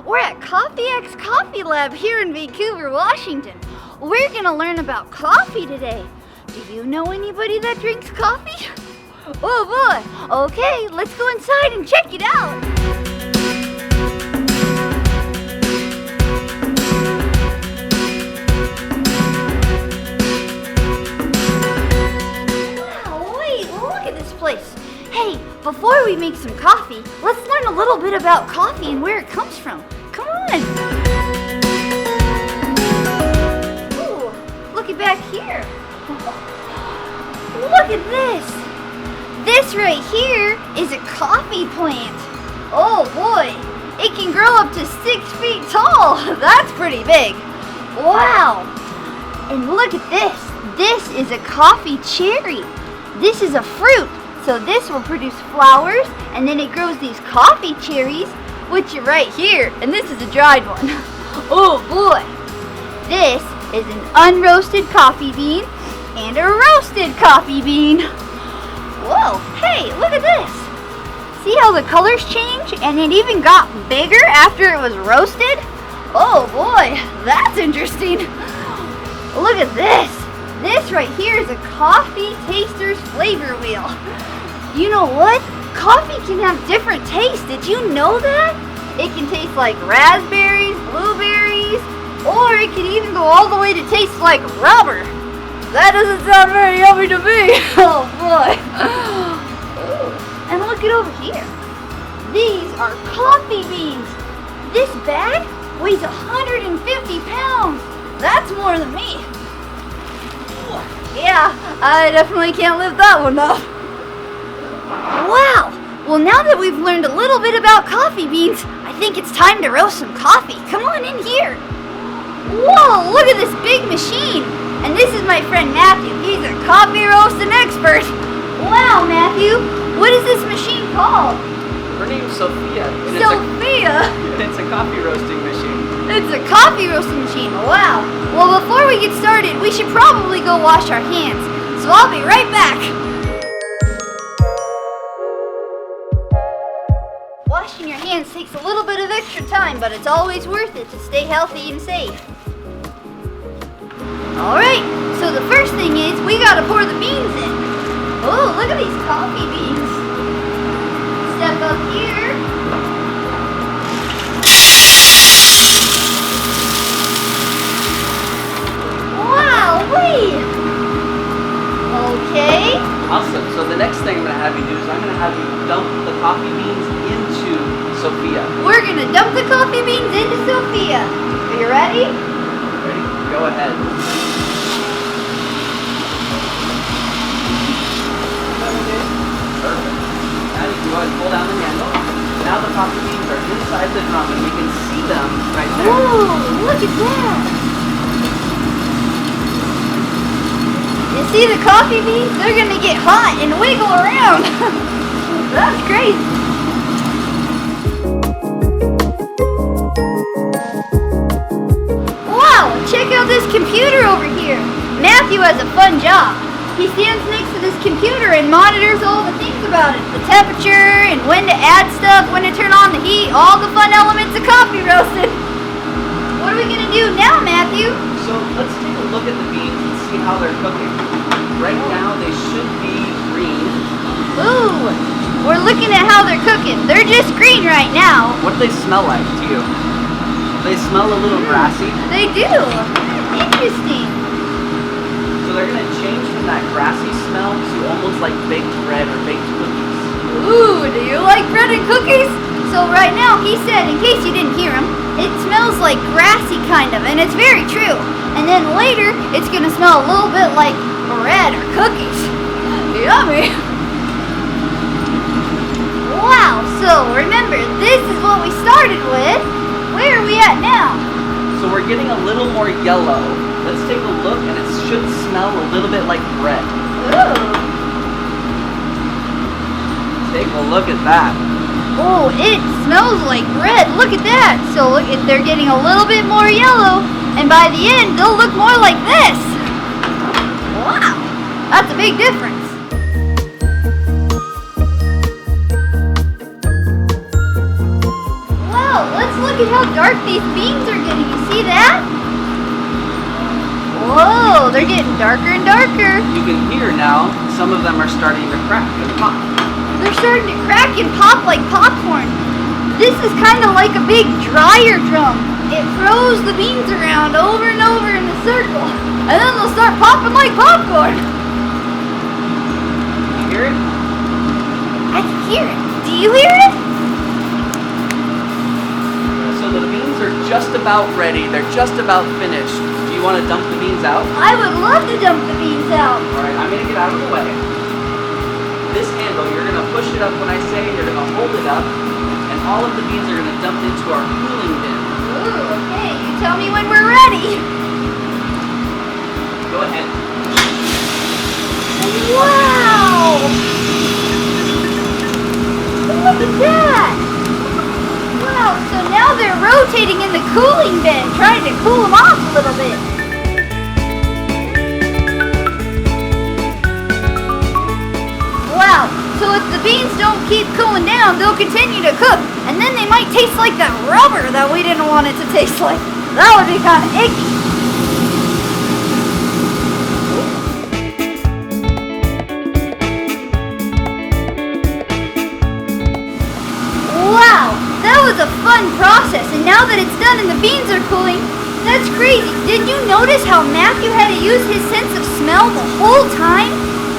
We're at Kafiex Coffee Lab here in Vancouver, Washington. We're gonna learn about coffee today. Do you know anybody that drinks coffee? Oh boy. Okay, let's go inside and check it out. Wow, wait, look at this place. Hey, before we make some coffee, let's learn a little bit about coffee and where it comes from. Come on. Ooh, look at back here. Look at this. This right here is a coffee plant. Oh boy, it can grow up to 6 feet tall. That's pretty big. Wow. And look at this. This is a coffee cherry. This is a fruit. So this will produce flowers, and then it grows these coffee cherries, which are right here, and this is a dried one. Oh boy! This is an unroasted coffee bean and a roasted coffee bean. Whoa, hey, look at this. See how the colors change, and it even got bigger after it was roasted? Oh boy, that's interesting. Look at this. This right here is a coffee taster's flavor wheel. You know what? Coffee can have different tastes. Did you know that? It can taste like raspberries, blueberries, or it can even go all the way to taste like rubber. That doesn't sound very yummy to me. Oh boy. Ooh. And look it over here. These are coffee beans. This bag weighs 150 pounds. That's more than me. Yeah, I definitely can't lift that one up. Wow! Well, now that we've learned a little bit about coffee beans, I think it's time to roast some coffee. Come on in here. Whoa, look at this big machine. And this is my friend Matthew. He's a coffee roasting expert. Wow, Matthew, what is this machine called? Her name's Sophia. Sophia? It's a coffee roasting machine. It's a coffee roasting machine. Wow. Well, before we get started, we should probably go wash our hands. So I'll be right back. Washing your hands takes a little bit of extra time, but it's always worth it to stay healthy and safe. Alright, so the first thing is we gotta pour the beans in. Oh, look at these coffee beans. Step up here. Wow, wait. Okay. Awesome. So the next thing I'm going to have you do is I'm going to have you dump the coffee beans into Sophia. We're going to dump the coffee beans into Sophia. Are you ready? Ready? Go ahead. Perfect. Now you can go ahead and pull down the handle. Now the coffee beans are inside the drum and we can see them right there. Oh, look at that. You see the coffee beans? They're going to get hot and wiggle around. That's crazy. Wow, check out this computer over here. Matthew has a fun job. He stands next to this computer and monitors all the things about it. The temperature and when to add stuff, when to turn on the heat, all the fun elements of coffee roasting. What are we going to do now, Matthew? So let's take a look at the beans and see how they're cooking. Right now they should be green. Ooh, we're looking at how they're cooking. They're just green right now. What do they smell like to you? They smell a little grassy. They do. Interesting. So they're going to change from that grassy smell to almost like baked bread or baked cookies. Ooh, do you like bread and cookies? So right now he said, in case you didn't hear him, it smells like grassy kind of, and it's very true. And then later, it's going to smell a little bit like bread or cookies. Yummy. Wow, so remember, this is what we started with. Where are we at now? So we're getting a little more yellow. Let's take a look, and it should smell a little bit like bread. Ooh. Take a look at that. Oh, it smells like bread. Look at that. So look, they're getting a little bit more yellow, and by the end, they'll look more like this. Wow, that's a big difference. Well, let's look at how dark these beans are getting. You see that? Whoa, they're getting darker and darker. You can hear now, some of them are starting to crack and pop. They're starting to crack and pop like popcorn. This is kind of like a big dryer drum. It throws the beans around over and over in a circle, and then they'll start popping like popcorn. You hear it? I can hear it. Do you hear it? So the beans are just about ready. They're just about finished. Do you want to dump the beans out? I would love to dump the beans out. Alright, I'm going to get out of the way. This handle, you're going to push it up when I say, you're going to hold it up, and all of the beans are going to dump into our cooling bin. Ooh, okay. You tell me when we're ready. Go ahead. Wow! Look at that! Wow, so now they're rotating in the cooling bin, trying to cool them off a little bit. Wow, so if the beans don't keep cooling down, they'll continue to cook, and then they might taste like that rubber that we didn't want it to taste like. That would be kind of icky. Wow, that was a fun process, and now that it's done and the beans are cooling, that's crazy. Did you notice how Matthew had to use his sense of smell the whole time?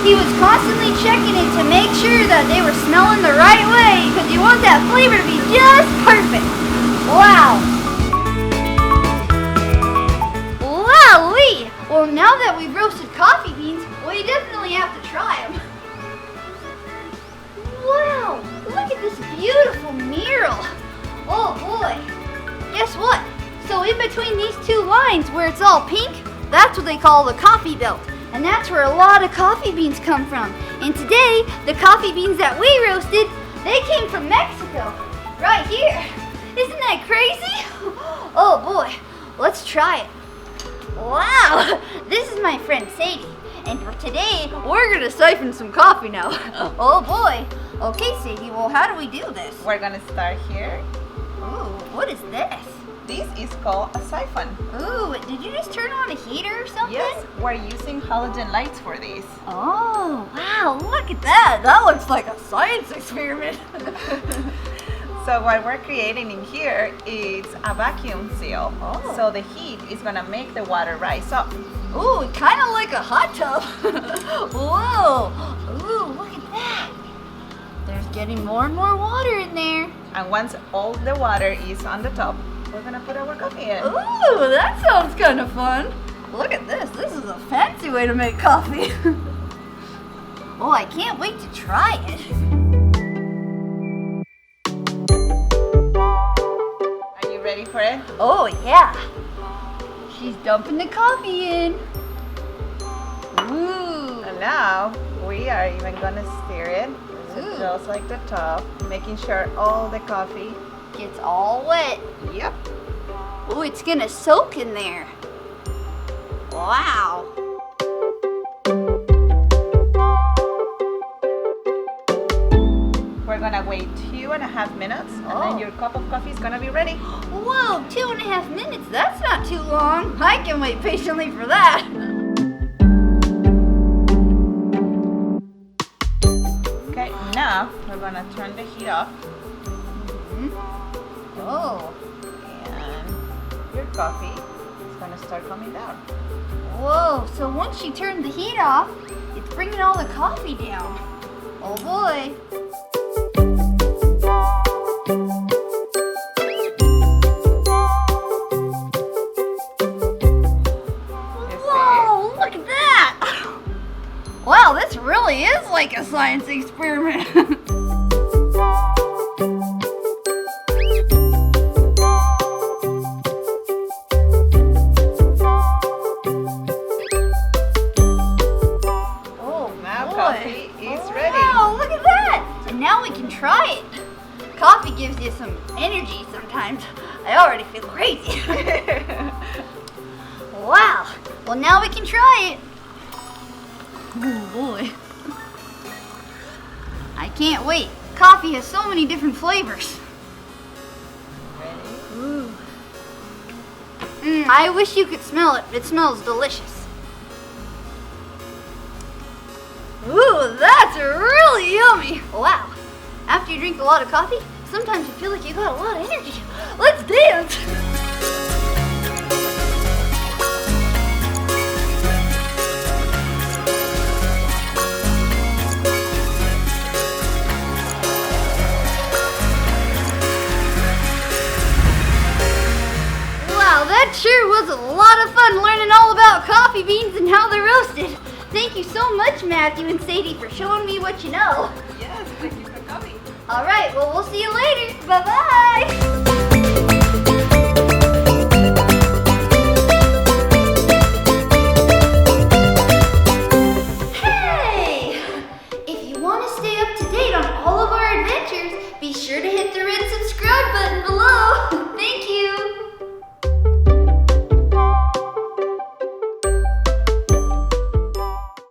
He was constantly checking it to make sure that they were smelling the right way, because you want that flavor to be just perfect. Wow. Wowee! Well, now that we've roasted coffee beans, we definitely have to try them. Wow, look at this beautiful mural. Oh boy. Guess what? So in between these two lines where it's all pink, that's what they call the coffee belt. And that's where a lot of coffee beans come from. And today, the coffee beans that we roasted, they came from Mexico. Right here. Isn't that crazy? Oh boy, let's try it. Wow, this is my friend Seidy. And for today, we're gonna siphon some coffee now. Oh boy. Okay, Seidy, well, how do we do this? We're gonna start here. Ooh, what is this? This is called a siphon. Ooh, did you just turn on a heater or something? Yes, we're using halogen lights for this. Oh, wow, look at that. That looks like a science experiment. So what we're creating in here is a vacuum seal. Oh. So the heat is gonna make the water rise up. Ooh, kind of like a hot tub. Whoa, ooh, look at that. There's getting more and more water in there. And once all the water is on the top, we're gonna put our coffee in. Ooh, that sounds kind of fun. Look at this. This is a fancy way to make coffee. Oh, I can't wait to try it. Are you ready for it? Oh, yeah. She's dumping the coffee in. Ooh. And now we are even gonna stir it. So Ooh. just like the top, making sure all the coffee. Gets all wet. Yep. Oh, it's gonna soak in there. Wow. We're gonna wait 2.5 minutes, and Oh. then your cup of coffee is gonna be ready. Whoa, 2.5 minutes. That's not too long. I can wait patiently for that. Okay, now we're gonna turn the heat off, Oh, and your coffee is gonna start coming down. whoa. So once you turn the heat off, it's bringing all the coffee down. Oh boy. Whoa, look at that. Wow, this really is like a science experiment. Oh, Now boy. coffee is ready. Wow, look at that. And now we can try it. Coffee gives you some energy sometimes. I already feel crazy. Wow. Well, now we can try it. Oh boy. I can't wait. Coffee has so many different flavors. Ready? I wish you could smell it. It smells delicious. Ooh, that's really yummy. Wow. After you drink a lot of coffee, sometimes you feel like you got a lot of energy. Let's dance. Wow, that sure was a lot of fun learning all about coffee beans and how they're roasted. Thank you so much, Matthew and Sadie, for showing me what you know. Yes, thank you for coming. All right, well, we'll see you later. Bye-bye.